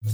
નમસ્કાર,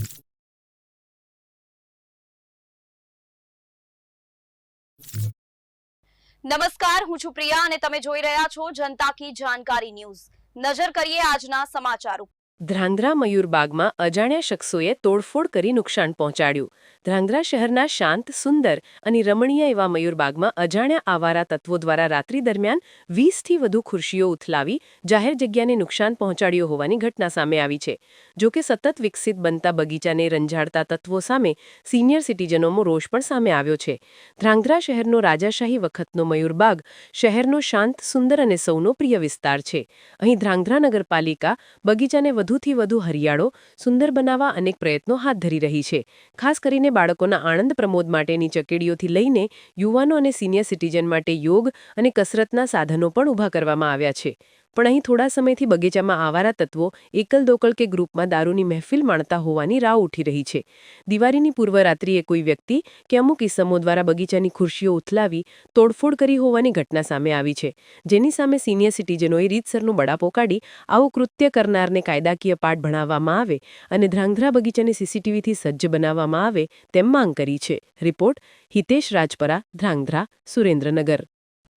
હું છું પ્રિયા અને તમે જોઈ રહ્યા છો જનતા કી જાણકારી ન્યૂઝ। નજર કરીએ આજના સમાચારો। ધ્રાંગધ્રા મયુરબાગમાં અજાણ્યા શખ્સોએ તોડફોડ કરી નુકસાન પહોંચાડ્યું। ધ્રાંગધ્રા શહેરના શાંત, સુંદર અને રમણીય એવા મયુરબાગમાં અજાણ્યા આવારા તત્વો દ્વારા રાત્રિ દરમિયાન 20થી વધુ ખુરશીઓ ઉથલાવી જાહેર જગ્યાને નુકસાન પહોંચાડ્યું હોવાની ઘટના સામે આવી છે। જોકે સતત વિકસિત બનતા બગીચાને રંજાડતા તત્વો સામે સિનિયર સિટીઝનોનો રોષ પણ સામે આવ્યો છે। ધ્રાંગધ્રા શહેરનો રાજાશાહી વખતનો મયુરબાગ શહેરનો શાંત, સુંદર અને સૌનો પ્રિય વિસ્તાર છે। અહીં ધ્રાંગધ્રા નગરપાલિકા બગીચાને વધુથી વધુ હરિયાળો, સુંદર બનાવવા અનેક પ્રયત્નો હાથ ધરી રહી છે। ખાસ કરીને બાળકોના આનંદ પ્રમોદ માટેની ચકેડીઓથી લઈને યુવાનો અને સિનિયર સિટીઝન માટે યોગ અને કસરતના સાધનો પણ ઊભા કરવામાં આવ્યા છે। પણ અહીં થોડા સમયથી બગીચામાં આવારા તત્વો એકલ દોકલ કે ગ્રુપમાં દારૂની મહેફિલ માણતા હોવાની રાવ ઉઠી રહી છે। દિવાળીની પૂર્વ રાત્રિએ કોઈ વ્યક્તિ કે અમુક ઇસમો દ્વારા બગીચાની ખુરશીઓ ઉથલાવી તોડફોડ કરી હોવાની ઘટના સામે આવી છે, જેની સામે સિનિયર સિટીઝનોએ રીતસરનું બળાપો કાઢી આવું કૃત્ય કરનારને કાયદાકીય પાઠ ભણાવવામાં આવે અને ધ્રાંગધ્રા બગીચાને સીસીટીવીથી સજ્જ બનાવવામાં આવે તેમ માંગ કરી છે। રિપોર્ટ હિતેશ રાજપરા, ધ્રાંગધ્રા, સુરેન્દ્રનગર।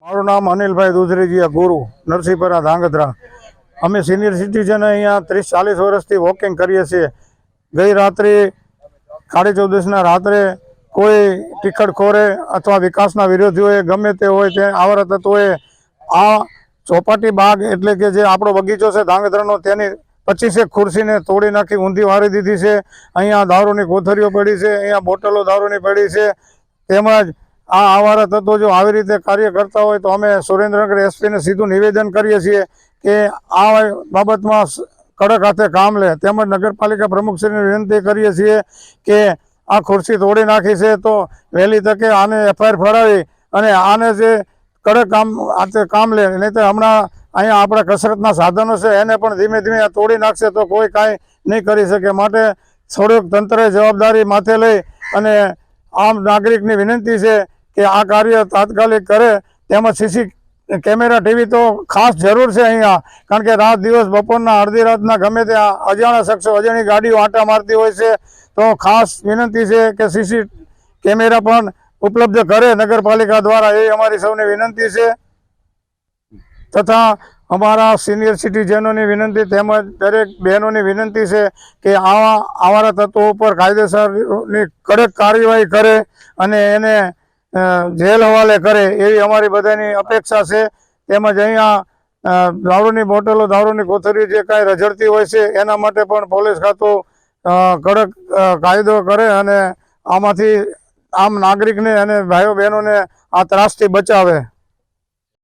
મારું નામ અનિલભાઈ દુધરેજીયા, ગુરુ, નરસિંહપરા, ધ્રાંગધ્રા। અમે સિનિયર સિટીઝન અહીંયા 30-40 વર્ષથી વોકિંગ કરીએ છીએ। ગઈ રાત્રે કાળી ચૌદસના રાત્રે કોઈ ટીખડખોરે અથવા વિકાસના વિરોધીઓએ ગમે તે હોય તે આવારા તત્વોએ આ ચોપાટી બાગ એટલે કે જે આપણો બગીચો છે ધ્રાંગધ્રાનો તેની 25 ખુરશીને તોડી નાખી ઊંધી વાળી દીધી છે। અહીંયા દારૂની કોથળીઓ પડી છે, અહીંયા બોટલો દારૂની પડી છે। તેમજ આ આવારા તત્વો જો આવી રીતે કાર્ય કરતા હોય તો અમે સુરેન્દ્રનગર એસપીને સીધું નિવેદન કરીએ છીએ કે આ બાબતમાં કડક હાથે કામ લે। તેમજ નગરપાલિકા પ્રમુખશ્રીને વિનંતી કરીએ છીએ કે આ ખુરશી તોડી નાખી છે તો વહેલી તકે આને એફઆઈઆર ફળાવી અને આને જે કડક કામ લે, નહીં તો હમણાં અહીંયા આપણા કસરતના સાધનો છે એને પણ ધીમે ધીમે તોડી નાખશે તો કોઈ કાંઈ નહીં કરી શકે। માટે થોડુંક તંત્રએ જવાબદારી માથે લઈ અને આમ નાગરિકની વિનંતી છે કે આ કાર્ય તાત્કાલિક કરે। તેમજ સીસી કેમેરા, ટીવી તો ખાસ જરૂર છે અહીંયા, કારણ કે રાત દિવસ બપોરના અડધી રાતના ગમે ત્યાં અજાણ્યા શખ્સો અજાણી ગાડીઓ આંટા મારતી હોય છે। તો ખાસ વિનંતી છે કે સીસી કેમેરા પણ ઉપલબ્ધ કરે નગરપાલિકા દ્વારા, એ અમારી સૌની વિનંતી છે। તથા અમારા સિનિયર સિટીઝનોની વિનંતી તેમજ દરેક બહેનોની વિનંતી છે કે આવારા તત્વો ઉપર કાયદેસરની કડક કાર્યવાહી કરે અને એને જેલ હવાલે કરે એવી અમારી બધાની અપેક્ષા છે। તેમજ અહીંયા દારૂની બોટલો, દારૂની કોથળી જે કાંઈ રઝળતી હોય છે એના માટે પણ પોલીસ ખાતું કડક કાયદો કરે અને આમાંથી આમ નાગરિકને અને ભાઈઓ બહેનોને આ ત્રાસથી બચાવે।